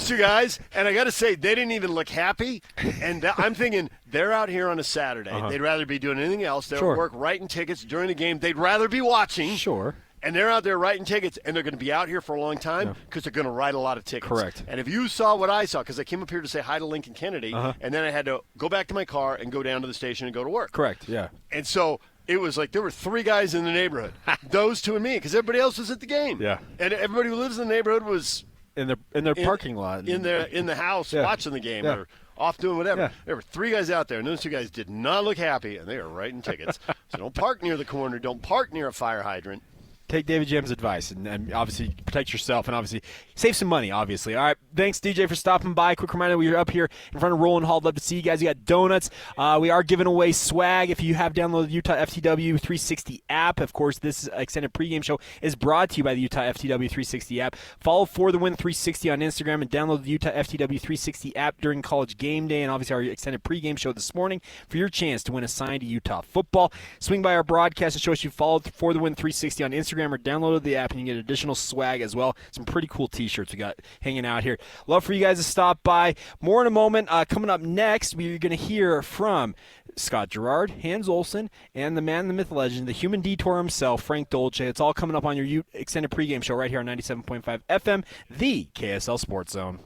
two guys, and I got to say, they didn't even look happy. And I'm thinking they're out here on a Saturday. They'd rather be doing anything else. They're at work writing tickets during the game. They'd rather be watching. Sure. And they're out there writing tickets, and they're going to be out here for a long time because they're going to write a lot of tickets. Correct. And if you saw what I saw, because I came up here to say hi to Lincoln Kennedy, and then I had to go back to my car and go down to the station and go to work. Correct, yeah. And so it was like there were three guys in the neighborhood, those two and me, because everybody else was at the game. Yeah. And everybody who lives in the neighborhood was in their parking lot, in the house watching the game or off doing whatever. Yeah. There were three guys out there, and those two guys did not look happy, and they were writing tickets. So don't park near the corner. Don't park near a fire hydrant. Take David Jam's advice and obviously protect yourself and obviously save some money, obviously. All right, thanks, DJ, for stopping by. Quick reminder, we are up here in front of Roland Hall. Love to see you guys. We got donuts. We are giving away swag. If you have downloaded the Utah FTW 360 app, of course, this extended pregame show is brought to you by the Utah FTW 360 app. Follow For the Win 360 on Instagram and download the Utah FTW 360 app during college game day and obviously our extended pregame show this morning for your chance to win a signed Utah football. Swing by our broadcast and show us you followed For the Win 360 on Instagram or downloaded the app, and you get additional swag as well. Some pretty cool t-shirts we got hanging out here. Love for you guys to stop by. More in a moment. Coming up next, we're going to hear from Scott Gerard, Hans Olsen, and the man, the myth, legend, the human detour himself, Frank Dolce. It's all coming up on your extended pregame show right here on 97.5 FM, the KSL Sports Zone.